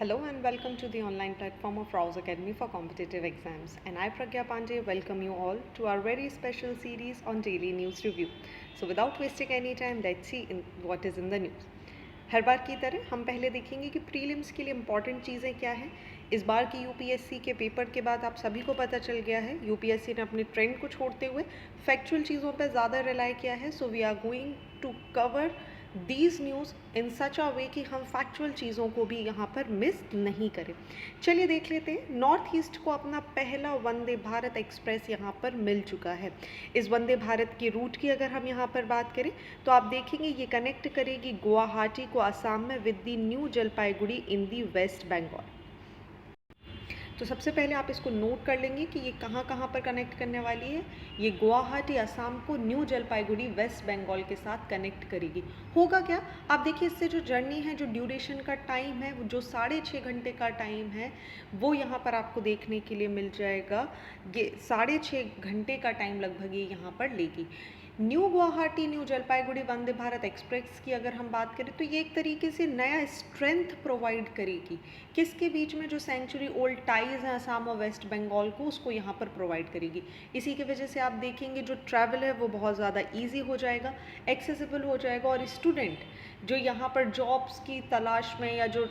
Hello and welcome to the online platform of Rouse Academy for Competitive Exams. And I, Pragya Pandey, welcome you all to our very special series on Daily News Review. So without wasting any time, let's see what is in the news. हर बार की तरह हम पहले देखेंगे कि prelims के लिए important चीज़ें क्या हैं। इस बार की यूपीएससी के पेपर के बाद आप सभी को पता चल गया है, यूपीएससी ने अपने ट्रेंड को छोड़ते हुए फैक्चुअल चीज़ों पर ज़्यादा रिलाई किया है. So we are going to cover these news in such a way कि हम फैक्चुअल चीज़ों को भी यहाँ पर मिस नहीं करें. चलिए देख लेते हैं. नॉर्थ ईस्ट को अपना पहला वंदे भारत एक्सप्रेस यहाँ पर मिल चुका है. इस वंदे भारत के रूट की अगर हम यहाँ पर बात करें तो आप देखेंगे ये कनेक्ट करेगी गुवाहाटी को असम में with the New Jalpaiguri in the West Bengal. तो सबसे पहले आप इसको नोट कर लेंगे कि ये कहाँ कहाँ पर कनेक्ट करने वाली है. ये गुवाहाटी असम को न्यू जलपाईगुड़ी वेस्ट बंगाल के साथ कनेक्ट करेगी. होगा क्या, आप देखिए इससे जो जर्नी है, जो ड्यूरेशन का टाइम है, जो 6.5 घंटे का टाइम है, वो यहाँ पर आपको देखने के लिए मिल जाएगा. ये 6.5 घंटे का टाइम लगभग ये यहाँ पर लेगी. New Guwahati new Jalpaiguri Vande Bharat express की अगर हम बात करें तो ये एक तरीके से नया स्ट्रेंथ प्रोवाइड करेगी. किसके बीच में जो सेंचुरी ओल्ड टाइज हैं असम और वेस्ट बंगाल को, उसको यहाँ पर प्रोवाइड करेगी. इसी की वजह से आप देखेंगे जो ट्रैवल है वो बहुत ज़्यादा ईजी हो जाएगा, एक्सेसिबल हो जाएगा. और स्टूडेंट जो यहाँ पर जॉब्स की तलाश में या जो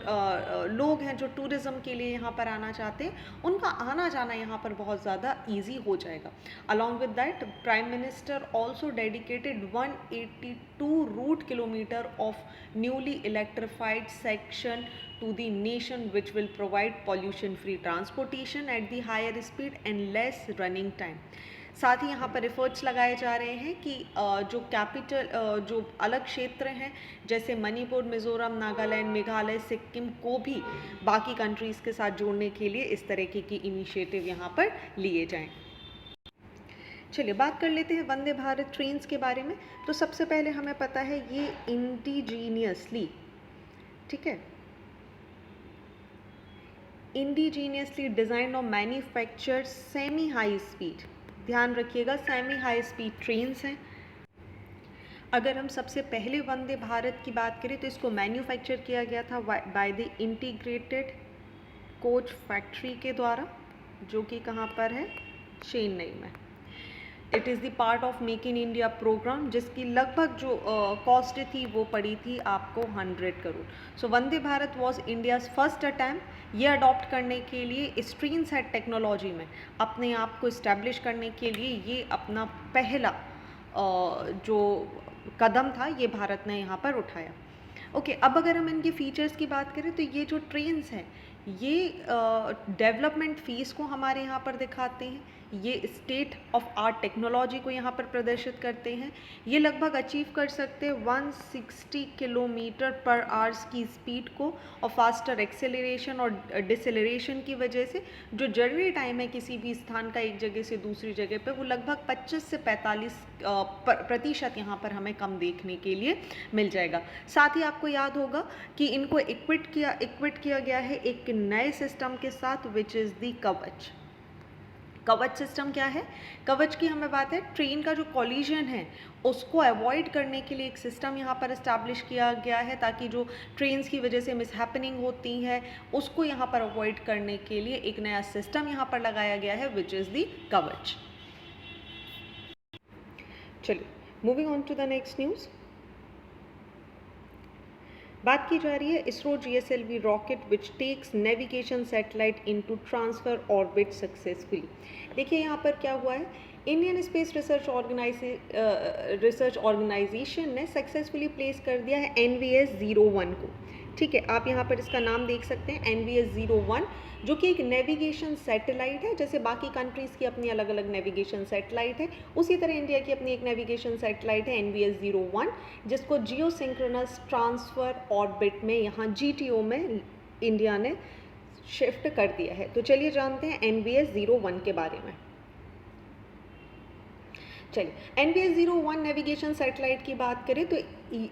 लोग हैं जो टूरिज़्म के लिए यहाँ पर आना चाहते हैं, उनका आना जाना यहाँ पर बहुत ज़्यादा ईजी हो जाएगा. Along with that prime minister also dedicated 182 route kilometer of newly electrified section to the nation, which will provide pollution free transportation at the higher speed and less running time. साथ ही यहाँ पर efforts लगाए जा रहे हैं कि जो capital जो अलग क्षेत्र हैं जैसे मणिपुर, मिज़ोरम, नागालैंड, मेघालय, सिक्किम को भी बाकी कंट्रीज़ के साथ जोड़ने के लिए इस तरीके की इनिशिएटिव यहाँ पर लिए जाएं. चलिए बात कर लेते हैं वंदे भारत ट्रेन्स के बारे में. तो सबसे पहले हमें पता है ये इंडिजीनियसली, ठीक है, इंडिजीनियसली डिज़ाइन और मैन्युफैक्चर सेमी हाई स्पीड, ध्यान रखिएगा सेमी हाई स्पीड ट्रेन्स हैं. अगर हम सबसे पहले वंदे भारत की बात करें तो इसको मैन्युफैक्चर किया गया था by the integrated coach factory के द्वारा, जो कि कहाँ पर है, चेन्नई में. It is the part of Make in India programme, जिसकी लगभग जो कॉस्ट थी वो पड़ी थी आपको 100 crore. So Vande Bharat was India's first attempt ये अडॉप्ट करने के लिए स्ट्रीन सेट टेक्नोलॉजी में अपने आप को इस्टेब्लिश करने के लिए. ये अपना पहला जो कदम था ये भारत ने यहाँ पर उठाया. ओके, अब अगर हम इनके फीचर्स की बात करें तो ये जो ट्रेन्स हैं ये डेवलपमेंट फीस को हमारे यहाँ पर दिखाते हैं, ये स्टेट ऑफ आर्ट टेक्नोलॉजी को यहाँ पर प्रदर्शित करते हैं. ये लगभग अचीव कर सकते हैं 160 किलोमीटर पर आवर्स की स्पीड को, और फास्टर एक्सेलरेशन और डिसेलरेशन की वजह से जो जर्नी टाइम है किसी भी स्थान का एक जगह से दूसरी जगह पर, वो लगभग 25 से 45% यहाँ पर हमें कम देखने के लिए मिल जाएगा. साथ ही आपको याद होगा कि इनको इक्विट किया गया है एक नए सिस्टम के साथ, विच इज़ दी कवच. कवच सिस्टम क्या है? कवच की हमें बात है, ट्रेन का जो कॉलिजन है उसको अवॉइड करने के लिए एक सिस्टम यहाँ पर इस्टेब्लिश किया गया है, ताकि जो ट्रेन्स की वजह से मिसहैपनिंग होती है उसको यहाँ पर अवॉइड करने के लिए एक नया सिस्टम यहाँ पर लगाया गया है, विच इज़ दी कवच. चलिए moving on to the next news. बात की जा रही है ISRO GSLV rocket which takes navigation satellite into transfer orbit successfully. देखिए यहाँ पर क्या हुआ है, इंडियन स्पेस रिसर्च ऑर्गेनाइजेशन ने सक्सेसफुली प्लेस कर दिया है NVS-01 को. ठीक है, आप यहाँ पर इसका नाम देख सकते हैं NVS-01, जो कि एक नेविगेशन सैटेलाइट है. जैसे बाकी कंट्रीज़ की अपनी अलग अलग नेविगेशन सैटेलाइट है, उसी तरह इंडिया की अपनी एक नेविगेशन सैटेलाइट है NVS-01, जिसको जियो सिंक्रोनस ट्रांसफ़र ऑर्बिट में यहाँ GTO में इंडिया ने शिफ्ट कर दिया है. तो चलिए जानते हैं NVS-01 के बारे में. चलिए NVS-01 नेविगेशन सैटेलाइट की बात करें तो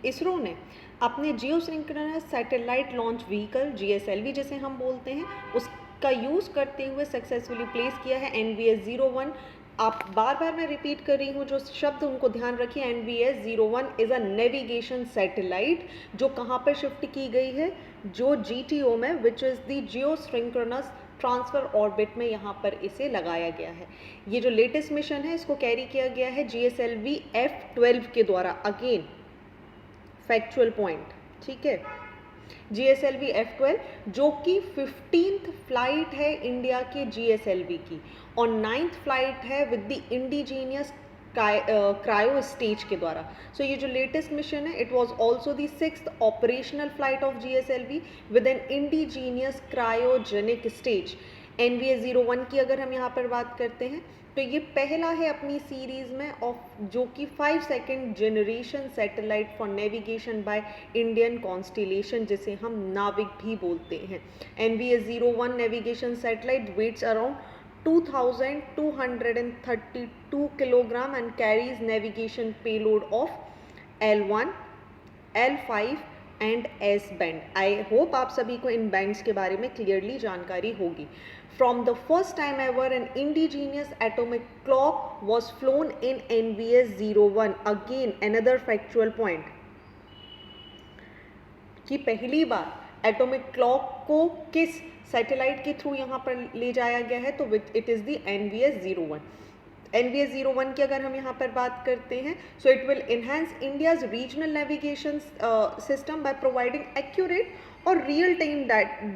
इसरो ने अपने geosynchronous satellite launch vehicle GSLV जिसे हम बोलते हैं, उसका यूज़ करते हुए सक्सेसफुली प्लेस किया है NVS-01 आप बार बार मैं रिपीट कर रही हूँ जो शब्द, उनको ध्यान रखिए। NVS-01 is a navigation satellite जो कहाँ पर शिफ्ट की गई है, जो GTO में, विच is the Jio synchronous transfer orbit में यहाँ पर इसे लगाया गया है। ये जो लेटेस्ट मिशन है इसको कैरी किया गया है GSLV F12 के द्वारा। अगेन फैक्चुअल पॉइंट, ठीक है। GSLV F12 जो कि 15th फ्लाइट है इंडिया के GSLV की, और 9th फ्लाइट है with the indigenous cryo stage के द्वारा। सो ये जो लेटेस्ट मिशन है, it was also the 6th operational flight of GSLV with N indigenous cryogenic stage. NVS-01 की अगर हम यहाँ पर बात करते हैं तो ये पहला है अपनी सीरीज में ऑफ जो कि 5 second generation satellite for navigation by Indian constellation, जिसे हम नाविक भी बोलते हैं। NVS-01 navigation satellite weighs around 2232 kilogram and carries navigation payload of L1, L5 and S band. I hope आप सभी को इन बैंड्स के बारे में क्लियरली जानकारी होगी। From the first time ever, an indigenous atomic clock was flown in NVS-01. Again, another factual point कि पहली बार एटॉमिक क्लॉक को किस सैटेलाइट के थ्रू यहाँ पर ले जाया गया है, तो it is the NVS-01। NVS-01 की अगर हम यहाँ पर बात करते हैं, so it will enhance India's regional navigation system by providing accurate और रियल टाइम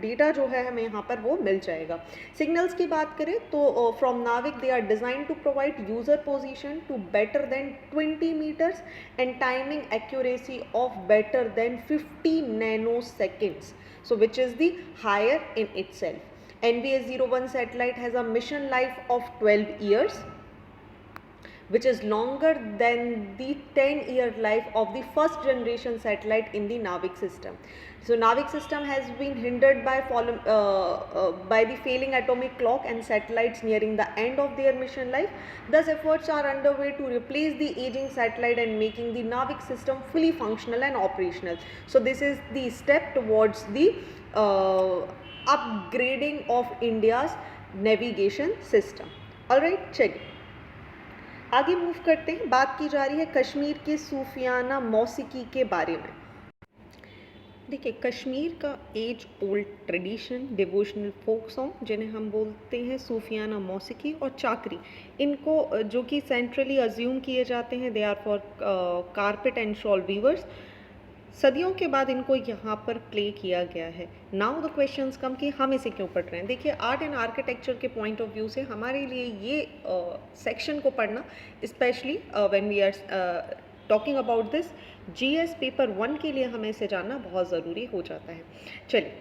डेटा जो है हमें यहाँ पर वो मिल जाएगा। सिग्नल्स की बात करें तो from NavIC they are designed to provide user position to better than 20 metres and timing accuracy of better than 50 nanoseconds, so which is the higher in itself. NVS-01 satellite has a mission life of 12 years, which is longer than the 10-year life of the first generation satellite in the Navik system. So Navik system has been hindered by the failing atomic clock and satellites nearing the end of their mission life. Thus efforts are underway to replace the aging satellite and making the Navik system fully functional and operational. So this is the step towards the upgrading of India's navigation system. Alright, चलिए आगे move करते हैं। बात की जा रही है कश्मीर के सूफियाना मौसीकी के बारे में। देखिए, कश्मीर का age old tradition devotional folk song जिन्हें हम बोलते हैं सूफियाना मौसीकी और चाकरी, इनको जो कि सेंट्रली अज्यूम किए जाते हैं, they are for carpet and shawl weavers. सदियों के बाद इनको यहाँ पर प्ले किया गया है। नाउ द क्वेश्चंस कम कि हम इसे क्यों पढ़ रहे हैं। देखिए, आर्ट एंड आर्किटेक्चर के पॉइंट ऑफ व्यू से हमारे लिए ये सेक्शन को पढ़ना, specially when we are talking about this GS paper 1 के लिए हमें इसे जानना बहुत ज़रूरी हो जाता है। चलिए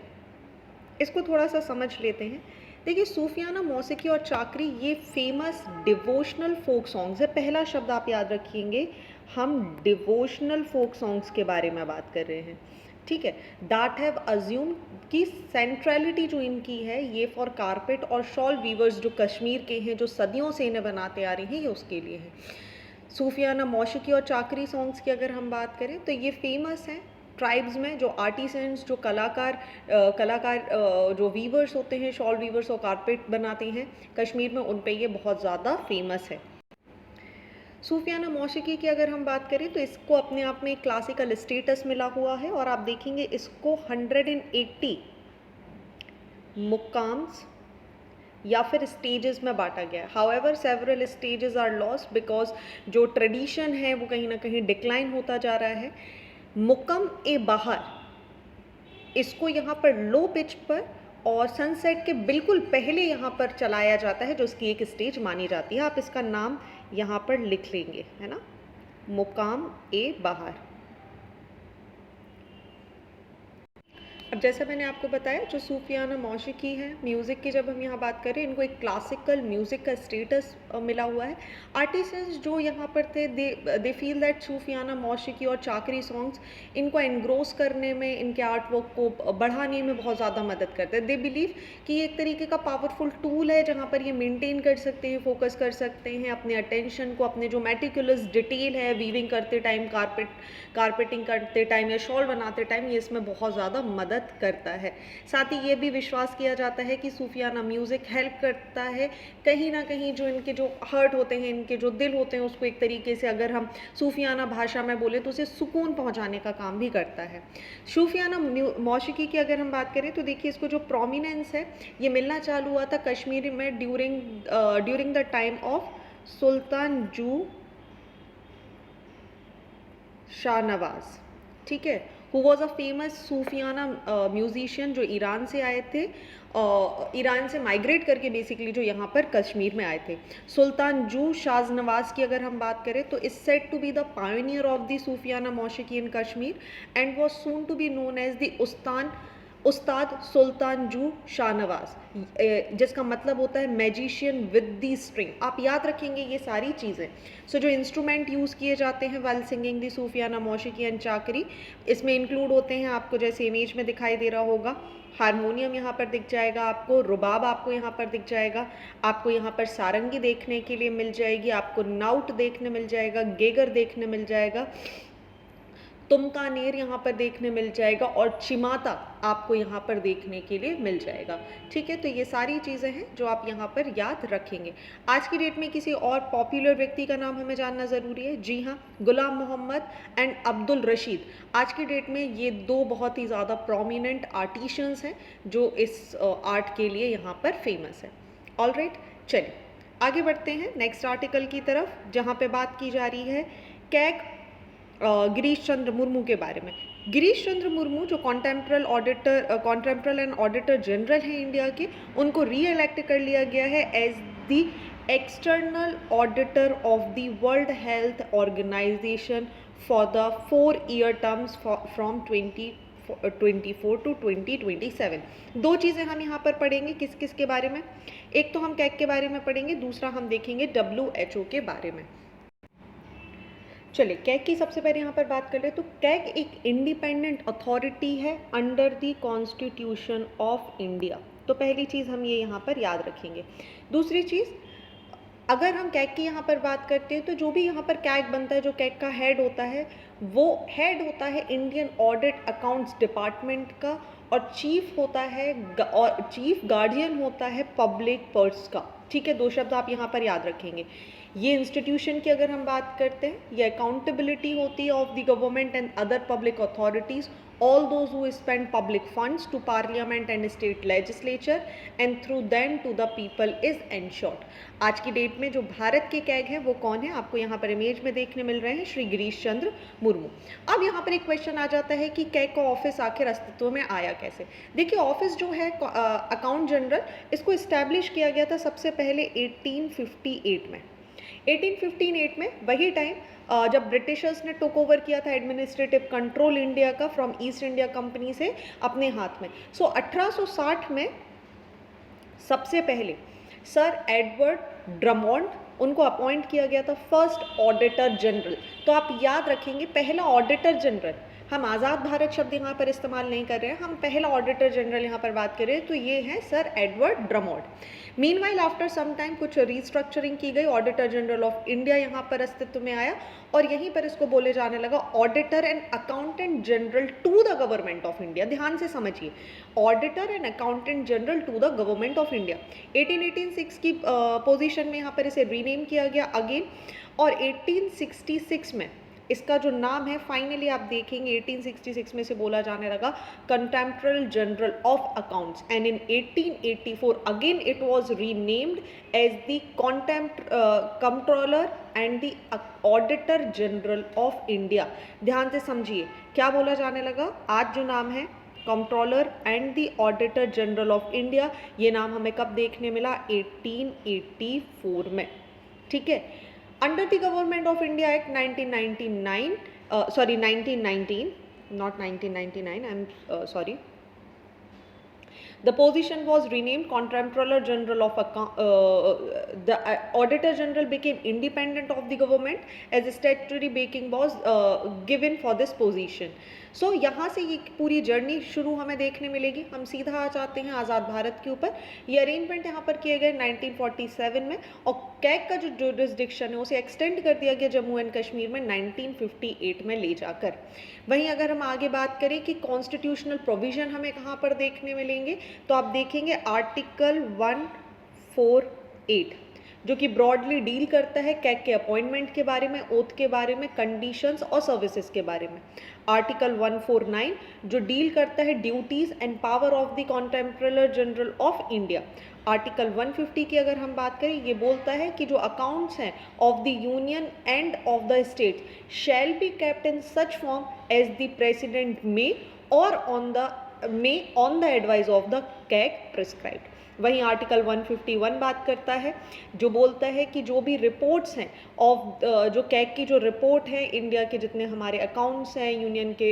इसको थोड़ा सा समझ लेते हैं। देखिए, सूफियाना मौसीकी और चाकरी ये फेमस डिवोशनल फोक सॉन्ग्स है। पहला शब्द आप याद रखेंगे, हम डिवोशनल फोक सॉन्ग्स के बारे में बात कर रहे हैं, ठीक है। दैट हैव अज्यूम कि सेंट्रलिटी जो इनकी है ये फॉर कारपेट और शॉल वीवर्स जो कश्मीर के हैं, जो सदियों से इन्हें बनाते आ रहे हैं, ये उसके लिए है। सूफियाना मौसीकी और चाकरी सॉन्ग्स की अगर हम बात करें तो ये फेमस हैं ट्राइब्स में, जो आर्टिसंस, जो कलाकार जो वीवर्स होते हैं, शॉल वीवर्स और कारपेट बनाते हैं कश्मीर में, उन पे ये बहुत ज़्यादा फेमस है। सूफियाना मौसीकी की अगर हम बात करें तो इसको अपने आप में क्लासिकल स्टेटस मिला हुआ है, और आप देखेंगे इसको 180 मुकाम्स या फिर स्टेजेस में बांटा गया है। However several stages are lost because जो ट्रेडिशन है वो कहीं ना कहीं डिक्लाइन होता जा रहा है। मुकम ए बाहर, इसको यहाँ पर लो पिच पर और सनसेट के बिल्कुल पहले यहाँ पर चलाया जाता है, जो इसकी एक स्टेज मानी जाती है। आप इसका नाम यहाँ पर लिख लेंगे, है ना, मुकाम ए बाहर। अब जैसा मैंने आपको बताया, जो सूफियाना मौसीकी है, म्यूज़िक की जब हम यहाँ बात करें, इनको एक क्लासिकल म्यूज़िक का स्टेटस मिला हुआ है। आर्टिसंस जो यहाँ पर थे, दे फील दैट सूफियाना मौसीकी और चाकरी सॉन्ग्स इनको एनग्रोस करने में, इनके आर्ट वर्क को बढ़ाने में बहुत ज़्यादा मदद करते हैं। दे बिलीव कि ये एक तरीके का पावरफुल टूल है जहाँ पर ये मेनटेन कर सकते हैं, फोकस कर सकते हैं अपने अटेंशन को, अपने जो मेटिकुलस डिटेल है वीविंग करते टाइम, कारपेटिंग करते टाइम या शॉल बनाते टाइम, ये इसमें बहुत ज़्यादा मदद मदद करता है। साथ ही ये भी विश्वास किया जाता है कि सूफियाना म्यूज़िक हेल्प करता है कहीं ना कहीं जो इनके जो हर्ट होते हैं, इनके जो दिल होते हैं, उसको एक तरीके से अगर हम सूफियाना भाषा में बोले तो उसे सुकून पहुंचाने का काम भी करता है। सूफियाना मौसीकी की अगर हम बात करें तो देखिए इसको जो प्रोमिनेंस है ये मिलना चालू हुआ था कश्मीर में during the time of Sultan Zu Shahnawaz, ठीक है, हु वॉज अ फेमस सूफियाना म्यूजिशियन जो ईरान से आए थे, ईरान से माइग्रेट करके बेसिकली जो यहाँ पर कश्मीर में आए थे। सुल्तान जू शाहनवाज की अगर हम बात करें तो is said to be the pioneer of the Sufiana mausiqi in Kashmir and was soon to be known as the ustad Sultan Zu Shahnawaz, जिसका मतलब होता है मैजिशियन विद दी स्ट्रिंग। आप याद रखेंगे ये सारी चीज़ें। सो जो इंस्ट्रूमेंट यूज़ किए जाते हैं while singing the Sufiyana मौसीकी and चाकरी, इसमें इंक्लूड होते हैं, आपको जैसे इमेज में दिखाई दे रहा होगा, हारमोनियम यहाँ पर दिख जाएगा आपको, रुबाब आपको यहाँ पर दिख जाएगा, आपको यहाँ पर सारंगी देखने के लिए मिल जाएगी, आपको नाउट देखने मिल जाएगा, गेगर देखने मिल जाएगा, तुमकानेर यहाँ पर देखने मिल जाएगा और चिमाता आपको यहाँ पर देखने के लिए मिल जाएगा। ठीक है, तो ये सारी चीज़ें हैं जो आप यहाँ पर याद रखेंगे। आज की डेट में किसी और पॉपुलर व्यक्ति का नाम हमें जानना ज़रूरी है। जी हाँ, गुलाम मोहम्मद एंड अब्दुल रशीद आज की डेट में ये दो बहुत ही ज़्यादा प्रोमिनेंट आर्टिशियंस हैं जो इस आर्ट के लिए यहाँ पर फेमस है। ऑल राइट, चलिए आगे बढ़ते हैं नेक्स्ट आर्टिकल की तरफ, जहाँ पे बात की जा रही है कैग गिरीश चंद्र मुर्मू के बारे में। गिरीश चंद्र मुर्मू जो कॉन्टेम्परल एंड ऑडिटर जनरल हैं इंडिया के, उनको री इलेक्ट कर लिया गया है as the external auditor of the World Health Organisation for the 4-year terms from 2024 to 2027। दो चीज़ें हम यहाँ पर पढ़ेंगे, किस किस के बारे में। एक तो हम कैग के बारे में पढ़ेंगे, दूसरा हम देखेंगे WHO के बारे में। चलिए कैग की सबसे पहले यहाँ पर बात कर ले तो कैग एक इंडिपेंडेंट अथॉरिटी है under the constitution of India. तो पहली चीज़ हम ये यहाँ पर याद रखेंगे। दूसरी चीज़, अगर हम कैग की यहाँ पर बात करते हैं तो जो भी यहाँ पर कैग बनता है, जो कैग का हेड होता है, वो हेड होता है इंडियन ऑडिट अकाउंट्स डिपार्टमेंट का, और चीफ होता है और चीफ गार्डियन होता है पब्लिक पर्स का। ठीक है, दो शब्द आप यहाँ पर याद रखेंगे। ये इंस्टीट्यूशन की अगर हम बात करते हैं, ये अकाउंटेबिलिटी होती है of the government and other public authorities, all those who spend public funds to parliament and state legislature and through them to the people is ensured। आज की डेट में जो भारत के कैग हैं वो कौन है, आपको यहाँ पर इमेज में देखने मिल रहे हैं, श्री गिरीश चंद्र मुर्मू। अब यहाँ पर एक क्वेश्चन आ जाता है कि कैग का ऑफिस आखिर अस्तित्व में आया कैसे। देखिए ऑफिस जो है अकाउंट जनरल, इसको इस्टेब्लिश किया गया था सबसे पहले 1858 में। 1858 में वही टाइम जब ब्रिटिशर्स ने टुक ओवर किया था एडमिनिस्ट्रेटिव कंट्रोल इंडिया का फ्रॉम ईस्ट इंडिया कंपनी से अपने हाथ में। सो 1860 में सबसे पहले सर एडवर्ड ड्रमोंड, उनको अपॉइंट किया गया था फर्स्ट ऑडिटर जनरल। तो आप याद रखेंगे पहला ऑडिटर जनरल, हम आज़ाद भारत शब्द यहाँ पर इस्तेमाल नहीं कर रहे हैं, हम पहला ऑडिटर जनरल यहाँ पर बात कर रहे हैं, तो ये है sir Edward Drummond. Meanwhile after some time कुछ रिस्ट्रक्चरिंग की गई, ऑडिटर जनरल ऑफ इंडिया यहाँ पर अस्तित्व में आया और यहीं पर इसको बोले जाने लगा auditor and accountant general to the government of India. ध्यान से समझिए, auditor and accountant general to the government of India. 1886 की पोजीशन में यहाँ पर इसे रीनेम किया गया अगेन, और 1866 में इसका जो नाम है फाइनली आप देखेंगे 1866 में से बोला जाने लगा comptroller general of accounts, and in 1884 again it was renamed as the controller and the auditor general of India. ध्यान से समझिए क्या बोला जाने लगा, आज जो नाम है controller and the auditor general of India, ये नाम हमें कब देखने मिला, 1884 में। ठीक है, Under the Government of India Act 1919, not 1999, I'm sorry. The position was renamed Comptroller General of the Auditor General became independent of the government as a statutory backing was given for this position. सो यहाँ से ये पूरी journey शुरू हमें देखने मिलेगी। हम सीधा आ जाते हैं आज़ाद भारत के ऊपर। ये अरेंजमेंट यहाँ पर किए गए 1947 में, और कैग का जो जुरिस्डिक्शन है उसे एक्सटेंड कर दिया गया जम्मू एंड कश्मीर में 1958 में ले जाकर। वहीं अगर हम आगे बात करें कि कॉन्स्टिट्यूशनल प्रोविजन हमें कहाँ पर देखने मिलेंगे, तो आप देखेंगे आर्टिकल 148 जो कि ब्रॉडली डील करता है कैग के अपॉइंटमेंट के बारे में, ओथ के बारे में, कंडीशंस और सर्विसेज के बारे में। आर्टिकल 149 जो डील करता है duties and power of the comptroller general of India. Article 150 की अगर हम बात करें, ये बोलता है कि जो अकाउंट्स हैं of the union and of the state shall be kept in such form as the president में और on the advice of the CAG prescribed. वहीं आर्टिकल 151 बात करता है, जो बोलता है कि जो भी रिपोर्ट्स हैं ऑफ जो कैग की जो रिपोर्ट है इंडिया के जितने हमारे अकाउंट्स हैं यूनियन के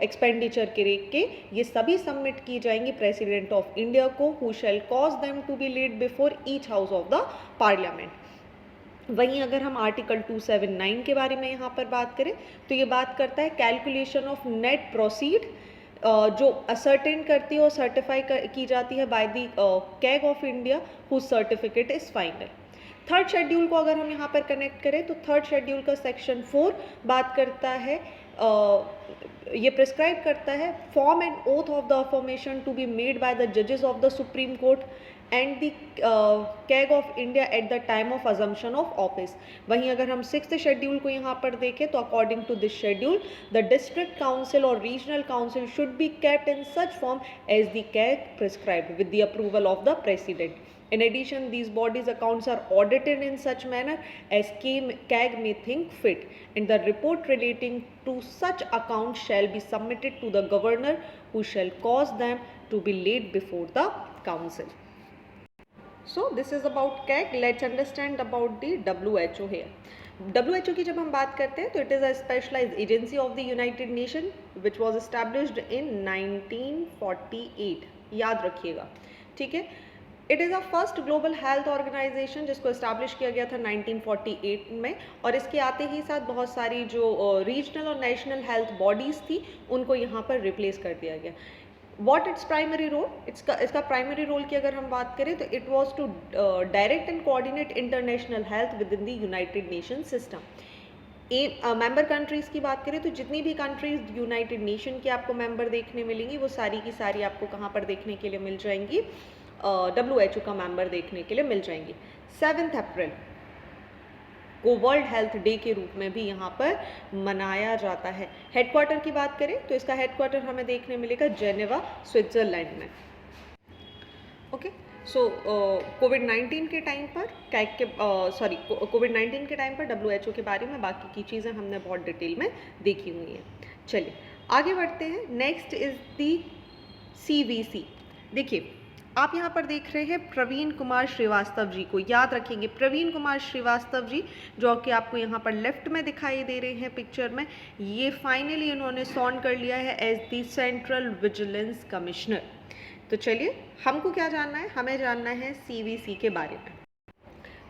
एक्सपेंडिचर के रेट के, ये सभी सबमिट की जाएंगी प्रेसिडेंट ऑफ इंडिया को, who shall cause them to be laid before each house of the parliament. वहीं अगर हम आर्टिकल 279 के बारे में यहाँ पर बात करें, तो ये बात करता है कैलकुलेशन ऑफ नेट प्रोसीड जो असर्टेन करती है और सर्टिफाई की जाती है by the CAG of India whose certificate is final. Third schedule को अगर हम यहाँ पर कनेक्ट करें, तो थर्ड शेड्यूल का सेक्शन 4 बात करता है, ये प्रिस्क्राइब करता है form and oath of the affirmation to be made by the जजेस of the Supreme Court and the CAG of India at the time of assumption of office. वहीं अगर हम सिक्स्थ शेड्यूल को यहाँ पर देखें, तो according to this schedule the district council और regional council should be kept in such form as the CAG prescribed with the approval of the president. In addition, these bodies' accounts are audited in such manner as CAG may think fit, and the report relating to such accounts shall be submitted to the governor, who shall cause them to be laid before the council. So this is about CAG. Let's understand about the WHO here. WHO की जब हम बात करते हैं, तो it is a specialized agency of the United Nations which was established in 1948. याद रखिएगा, ठीक है। It is a first global health organisation जिसको इस्टेब्लिश किया गया था 1948 में, और इसके आते ही साथ बहुत सारी जो रीजनल और नेशनल हेल्थ बॉडीज़ थी उनको यहाँ पर रिप्लेस कर दिया गया। वॉट इट्स प्राइमरी रोल, इसका प्राइमरी रोल की अगर हम बात करें, तो it was to direct and coordinate international health within the United Nation system. Member countries की बात करें, तो जितनी भी कंट्रीज़ यूनाइटेड नेशन की आपको मेंबर देखने मिलेंगी, वो सारी की सारी आपको कहाँ पर देखने के लिए मिल जाएंगी, WHO का मेंबर देखने के लिए मिल जाएंगी। 7 अप्रैल को वर्ल्ड हेल्थ डे के रूप में भी यहाँ पर मनाया जाता है। हेडक्वार्टर की बात करें, तो इसका हेडक्वार्टर हमें देखने मिलेगा जेनेवा, स्विट्जरलैंड में। ओके, सो कोविड-19 के टाइम पर कोविड-19 के टाइम पर WHO के बारे में बाकी की चीज़ें हमने बहुत डिटेल में देखी हुई हैं। चलिए आगे बढ़ते हैं। Next is the CVC। देखिए, आप यहाँ पर देख रहे हैं प्रवीण कुमार श्रीवास्तव जी को, याद रखेंगे प्रवीण कुमार श्रीवास्तव जी, जो कि आपको यहाँ पर लेफ्ट में दिखाई दे रहे हैं पिक्चर में। ये फाइनली इन्होंने सॉन कर लिया है as the central vigilance commissioner. तो चलिए, हमको क्या जानना है, हमें जानना है CVC के बारे में।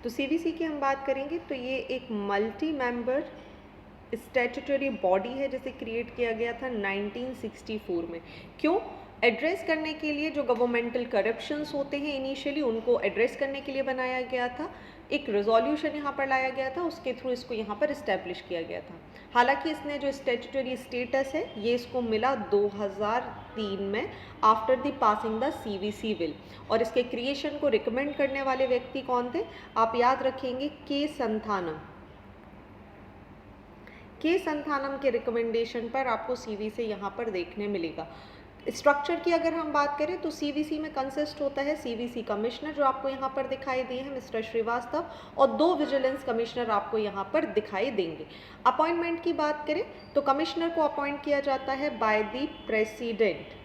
तो CVC की हम बात करेंगे, तो ये एक मल्टी मेंबर स्टैट्यूटरी बॉडी है जिसे क्रिएट किया गया था 1964 में। क्यों? एड्रेस करने के लिए जो गवर्नमेंटल करप्शंस होते हैं इनिशियली, उनको एड्रेस करने के लिए बनाया गया था। एक रिजोल्यूशन यहाँ पर लाया गया था, उसके थ्रू इसको यहाँ पर इस्टेब्लिश किया गया था। हालांकि इसने जो स्टैट्यूटरी स्टेटस है ये इसको मिला 2003 में after the passing the CVC bill, और इसके क्रिएशन को रिकमेंड करने वाले व्यक्ति कौन थे, आप याद रखेंगे के संथानम के रिकमेंडेशन पर आपको CVC यहाँ पर देखने मिलेगा। स्ट्रक्चर की अगर हम बात करें, तो CVC में कंसिस्ट होता है CVC कमिश्नर जो आपको यहाँ पर दिखाई दिए हैं मिस्टर श्रीवास्तव, और 2 विजिलेंस कमिश्नर आपको यहाँ पर दिखाई देंगे। अपॉइंटमेंट की बात करें, तो कमिश्नर को अपॉइंट किया जाता है by the president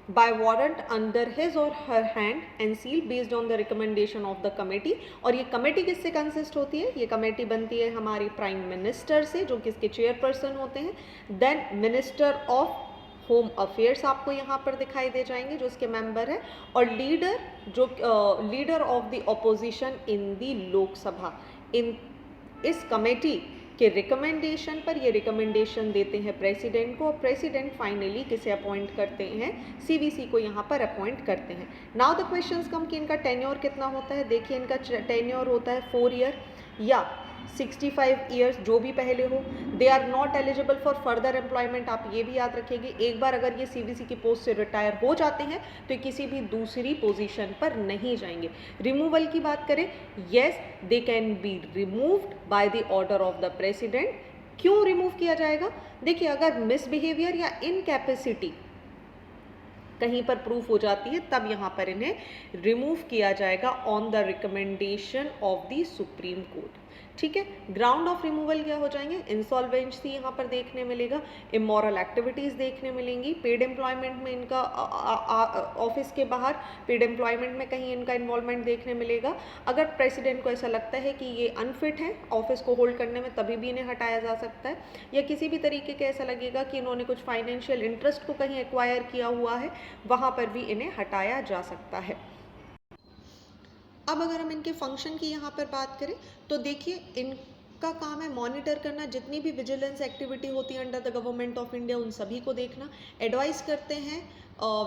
by warrant under his or her hand and seal based on the recommendation of the committee। और ये कमेटी किससे कंसिस्ट होती है, ये कमेटी बनती है हमारी प्राइम मिनिस्टर से, जो कि इसके चेयरपर्सन होते हैं। Then minister of home affairs आपको यहाँ पर दिखाई दे जाएंगे जो इसके मेंबर है, और leader of the opposition in the Lok Sabha. इन इस कमेटी कि रिकमेंडेशन पर ये रिकमेंडेशन देते हैं प्रेसिडेंट को, और प्रेसिडेंट फाइनली किसे अपॉइंट करते हैं, सीवीसी को यहाँ पर अपॉइंट करते हैं। नाउ द क्वेश्चंस कम कि इनका टेन्योर कितना होता है। देखिए इनका टेन्योर होता है 4 ईयर या 65 ईयर्स, जो भी पहले हो। They are not eligible for further employment, आप ये भी याद रखेंगे। एक बार अगर ये सीवीसी की पोस्ट से रिटायर हो जाते हैं तो किसी भी दूसरी पोजीशन पर नहीं जाएंगे। रिमूवल की बात करें, yes they can be removed by the order of the president. क्यों रिमूव किया जाएगा? देखिए अगर मिसबिहेवियर या इनकैपेसिटी कहीं पर प्रूफ हो जाती है तब यहाँ पर इन्हें रिमूव किया जाएगा on the recommendation of the Supreme court. ठीक है, ग्राउंड ऑफ रिमूवल क्या हो जाएंगे? इंसॉल्वेंसी यहाँ पर देखने मिलेगा, इमोरल एक्टिविटीज़ देखने मिलेंगी, पेड एम्प्लॉयमेंट में इनका ऑफिस के बाहर पेड एम्प्लॉयमेंट में कहीं इनका इन्वॉल्वमेंट देखने मिलेगा। अगर प्रेसिडेंट को ऐसा लगता है कि ये अनफिट है ऑफिस को होल्ड करने में, तभी भी इन्हें हटाया जा सकता है। या किसी भी तरीके के ऐसा लगेगा कि इन्होंने कुछ फाइनेंशियल इंटरेस्ट को कहीं एक्वायर किया हुआ है, वहाँ पर भी इन्हें हटाया जा सकता है। अब अगर हम इनके फंक्शन की यहाँ पर बात करें तो देखिए इनका काम है मॉनिटर करना, जितनी भी विजिलेंस एक्टिविटी होती है under the government of India उन सभी को देखना। एडवाइस करते हैं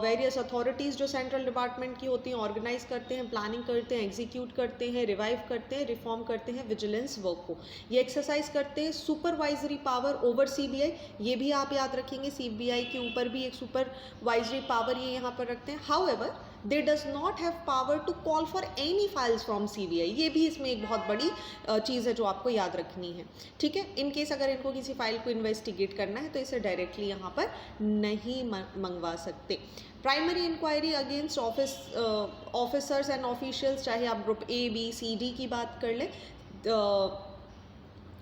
वेरियस अथॉरिटीज़ जो सेंट्रल डिपार्टमेंट की होती हैं, ऑर्गेनाइज करते हैं, प्लानिंग करते हैं, एग्जीक्यूट करते हैं, रिवाइव करते हैं, रिफॉर्म करते हैं विजिलेंस वर्क को। ये एक्सरसाइज करते हैं सुपरवाइजरी पावर ओवर सीबीआई, ये भी आप याद रखेंगे, सीबीआई के ऊपर भी एक सुपरवाइजरी पावर ये यहाँ पर रखते हैं। However they does not have power to call for any files from CBI, ये भी इसमें एक बहुत बड़ी चीज़ है जो आपको याद रखनी है। ठीक है, इन केस अगर इनको किसी फाइल को इन्वेस्टिगेट करना है तो इसे डायरेक्टली यहाँ पर नहीं मंगवा सकते। Primary inquiry against officers and officials, चाहे आप group A B C D की बात कर लें,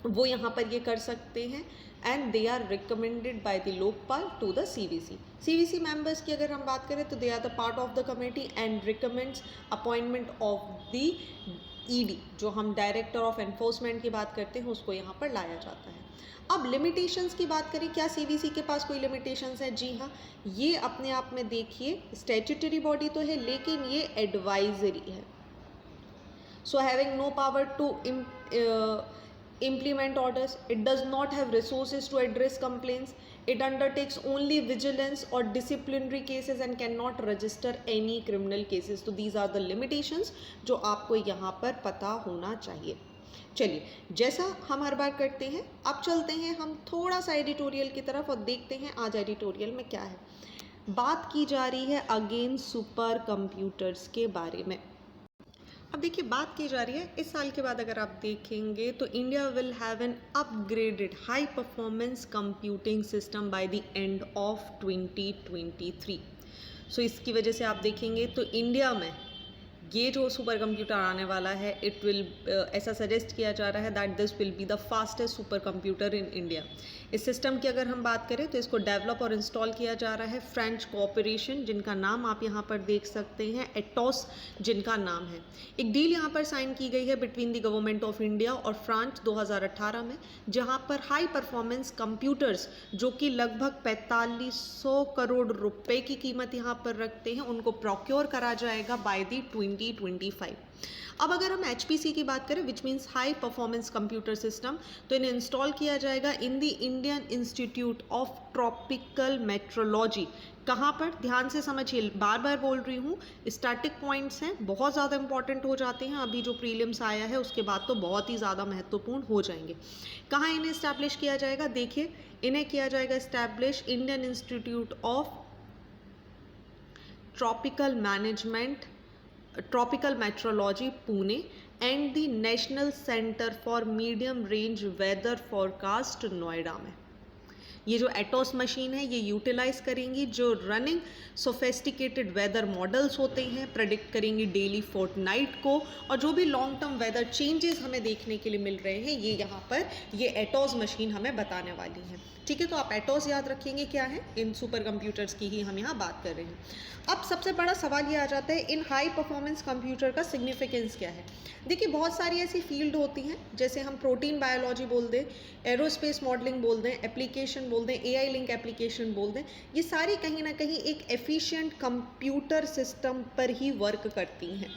वो यहाँ पर ये कर सकते हैं। And they are recommended by the Lokpal to the CVC. CVC members की अगर हम बात करें तो they are the part of the committee and recommends appointment of the ED, जो हम डायरेक्टर ऑफ एनफोर्समेंट की बात करते हैं उसको यहाँ पर लाया जाता है। अब लिमिटेशंस की बात करें, क्या सीवीसी के पास कोई लिमिटेशंस है? जी हाँ, ये अपने आप में देखिए स्टैट्यूटरी बॉडी तो है लेकिन ये एडवाइजरी है। So having no power to implement orders, it does not have resources to address complaints, it undertakes only vigilance or disciplinary cases and cannot register any criminal cases. तो these are the limitations जो आपको यहाँ पर पता होना चाहिए। चलिए, जैसा हम हर बार करते हैं, अब चलते हैं हम थोड़ा सा एडिटोरियल की तरफ और देखते हैं आज एडिटोरियल में क्या है। बात की जा रही है अगेंस्ट सुपर कंप्यूटर्स के बारे में। अब देखिए बात की जा रही है इस साल के बाद अगर आप देखेंगे तो India will have an upgraded high performance computing system by the end of 2023। सो इसकी वजह से आप देखेंगे तो इंडिया में ये जो सुपर कंप्यूटर आने वाला है, इट विल ऐसा सजेस्ट किया जा रहा है that this will be the fastest super computer in India. इस सिस्टम की अगर हम बात करें तो इसको डेवलप और इंस्टॉल किया जा रहा है फ्रेंच कॉर्पोरेशन, जिनका नाम आप यहाँ पर देख सकते हैं, एटोस जिनका नाम है। एक डील यहाँ पर साइन की गई है between the government of India और फ्रांस 2018 में, जहाँ पर हाई परफॉर्मेंस कंप्यूटर्स जो कि लगभग 4500 करोड़ रुपए की कीमत यहाँ पर रखते हैं, उनको प्रोक्योर करा जाएगा बाय द 2025। अब अगर हम HPC की बात करें which means high performance computer system, तो इन्हें इंस्टॉल किया जाएगा in the Indian Institute of Tropical metrology. कहाँ पर? ध्यान से समझिए, बार बार बोल रही हूँ, स्टैटिक पॉइंट्स हैं, बहुत ज़्यादा इंपॉर्टेंट हो जाते हैं। अभी जो प्रीलिम्स आया है उसके बाद तो बहुत ही ज़्यादा महत्वपूर्ण हो जाएंगे। कहाँ इन्हें इस्टेब्लिश किया जाएगा? देखिए, इन्हें किया जाएगा establish Indian Institute of Tropical Meteorology Pune and the National Centre for Medium Range Weather Forecast Noida में। ये जो एटोस मशीन है ये यूटिलाइज करेंगी जो रनिंग सोफेस्टिकेटेड वेदर मॉडल्स होते हैं, प्रेडिक्ट करेंगी डेली फोर्टनाइट को, और जो भी लॉन्ग टर्म वेदर चेंजेस हमें देखने के लिए मिल रहे हैं ये यहाँ पर ये एटोस मशीन हमें बताने वाली है। ठीक है, तो आप एटोस याद रखेंगे क्या है, इन सुपर कंप्यूटर्स की ही हम यहाँ बात कर रहे हैं। अब सबसे बड़ा सवाल ये आ जाता है, इन हाई परफॉर्मेंस कंप्यूटर का सिग्निफिकेंस क्या है। देखिए बहुत सारी ऐसी फील्ड होती हैं, जैसे हम प्रोटीन बायोलॉजी बोल दें, एरोस्पेस मॉडलिंग बोल दें, एप्लीकेशन बोल दें, एआई लिंक एप्लीकेशन बोल दें, ये सारी कहीं ना कहीं एक एफिशिएंट कंप्यूटर सिस्टम पर ही वर्क करती हैं।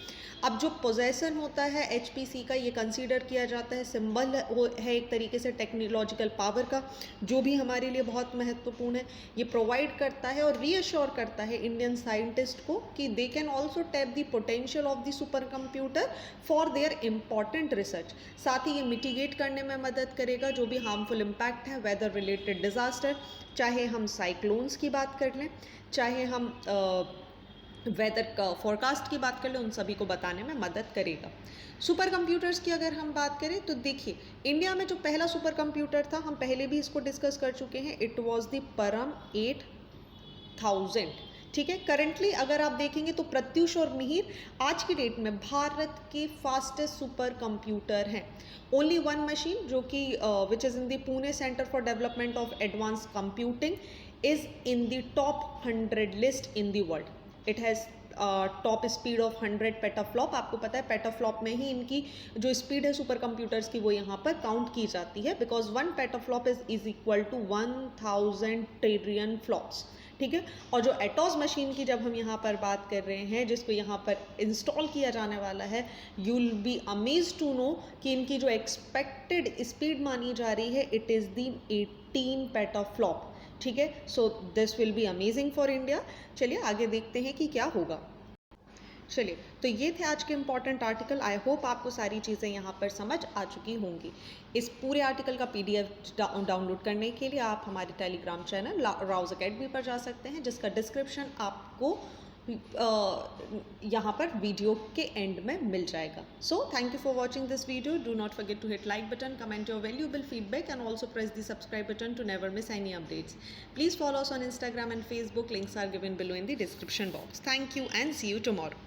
अब जो पोजेसन होता है HPC का, ये कंसीडर किया जाता है सिंबल है एक तरीके से टेक्नोलॉजिकल पावर का, जो भी हमारे लिए बहुत महत्वपूर्ण है। ये प्रोवाइड करता है और रीअश्योर करता है इंडियन साइंटिस्ट को कि they can also tap the potential of the super computer for their important research. साथ ही ये मिटिगेट करने में मदद करेगा जो भी हार्मफुल इम्पैक्ट है, वेदर रिलेटेड डिजास्टर, चाहे हम साइक्लोन्स की बात कर लें, चाहे हम वेदर का फोरकास्ट की बात कर ले, उन सभी को बताने में मदद करेगा। सुपर कंप्यूटर्स की अगर हम बात करें तो देखिए, इंडिया में जो पहला सुपर कंप्यूटर था, हम पहले भी इसको डिस्कस कर चुके हैं, इट वाज द परम 8000। ठीक है, करंटली अगर आप देखेंगे तो प्रत्युष और मिहिर आज की डेट में भारत के फास्टेस्ट सुपर कंप्यूटर हैं। ओनली वन मशीन जो कि which is in the Pune centre for development of advance computing is in the top 100 list in the world. It has top speed of 100 petaflop. आपको पता है petaflop में ही इनकी जो speed है सुपर कंप्यूटर्स की वो यहाँ पर काउंट की जाती है, because 1 petaflop is equal to 1000 trillion flops. ठीक है, और जो एटोस मशीन की जब हम यहाँ पर बात कर रहे हैं, जिसको यहाँ पर इंस्टॉल किया जाने वाला है, you will be amazed to know कि इनकी जो एक्सपेक्टेड स्पीड मानी जा रही है, इट इज़ दी 18 पेटाफ्लॉप। ठीक है, so this will be amazing for India. चलिए आगे देखते हैं कि क्या होगा। चलिए, तो ये थे आज के इम्पॉर्टेंट आर्टिकल। आई होप आपको सारी चीज़ें यहाँ पर समझ आ चुकी होंगी। इस पूरे आर्टिकल का PDF डाउनलोड करने के लिए आप हमारे टेलीग्राम चैनल राउज अकेडमी पर जा सकते हैं, जिसका डिस्क्रिप्शन आपको यहाँ पर वीडियो के एंड में मिल जाएगा। So thank you for watching this video. Do not forget to hit like button, comment your valuable feedback and also press the subscribe button to never miss any updates. Please follow us on Instagram and Facebook. Links are given below in the description box. Thank you and see you tomorrow.